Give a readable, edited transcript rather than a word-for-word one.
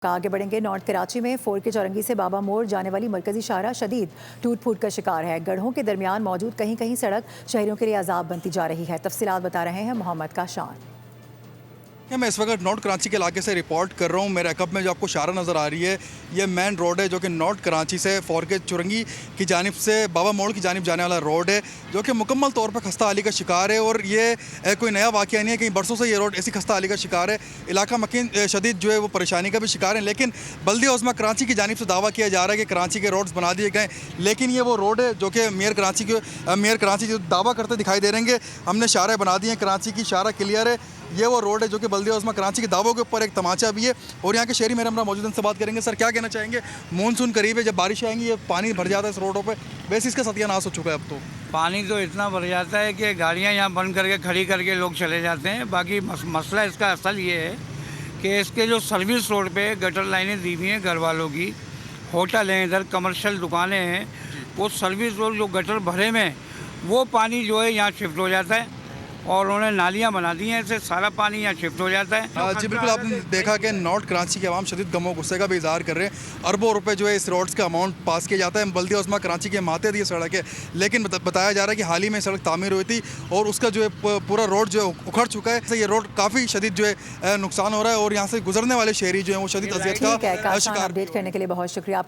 आगे बढ़ेंगे। नॉर्थ कराची में फोर के चौरंगी से बाबा मोड़ जाने वाली मरकजी शाहरा शदीद टूट फूट का शिकार है। गढ़ों के दरमियान मौजूद कहीं कहीं सड़क शहरियों के लिए अजाब बनती जा रही है। तफसीलात बता रहे हैं मोहम्मद काशान। मैं इस वक्त नॉर्थ कराची के इलाके से रिपोर्ट कर रहा हूँ। मेरे अकब में जो आपको शाहरा नज़र आ रही है, ये मेन रोड है जो कि नॉर्थ कराची से फोर के चुरंगी की जानिब से बाबा मोड़ की जानिब जाने वाला रोड है, जो कि मुकम्मल तौर पर खस्ता हाली का शिकार है। और ये कोई नया वाक़या नहीं है, कई बरसों से ये रोड ऐसी खस्ता हाली का शिकार है। इलाका मकीन शदीद जो है वो परेशानी का भी शिकार है। लेकिन बल्दिया उज़्मा कराची की जानिब से दावा किया जा रहा है कि कराची के रोड्स बना दिए गए, लेकिन ये वो रोड है जो कि मेयर कराची जो दावा करते दिखाई दे रहे हैं। हमने शाहरा बना दिए हैं, कराची की शाहरा क्लियर है। ये वो रोड है जो कि बल्दिया उज़्मा कराची के दावों के ऊपर एक तमाचा भी है। और यहाँ के शहरी मेरे हमरा मौजूद से बात करेंगे। सर, क्या कहना चाहेंगे? मानसून करीब है, जब बारिश आएंगी ये पानी भर जाता है इस रोडों पे, वैसे इसका सत्यानाश हो चुका है। अब तो पानी तो इतना भर जाता है कि गाड़ियाँ यहाँ बंद करके खड़ी करके लोग चले जाते हैं। बाकी मसला इसका असल ये है कि इसके जो सर्विस रोड पे गटर लाइनें दी हुई हैं घर वालों की, होटल हैं, इधर कमर्शियल दुकानें हैं, वो सर्विस रोड जो गटर भरे में वो पानी जो है यहाँ शिफ्ट हो जाता है और उन्होंने नालियाँ बना दी हैं, इससे सारा पानी यहाँ शिफ्ट हो जाता है। जी बिल्कुल, आपने देखा कि नॉर्थ कराची के अवाम शदीद गमो गुस्से का भी इजहार कर रहे हैं। अरबों रुपए जो है इस रोड्स का अमाउंट पास किया जाता है। बल्दिया उज़्मा कराची के माते दी सड़क है, लेकिन बताया जा रहा है कि हाल ही में सड़क तामीर हुई थी और उसका जो है पूरा रोड जो है उखड़ चुका है। ये रोड काफ़ी शदीद जो है नुकसान हो रहा है और यहाँ से गुजरने वाले शहरी जो है वो शदीद अजियत का शिकार। अपडेट करने के लिए बहुत शुक्रिया आपका।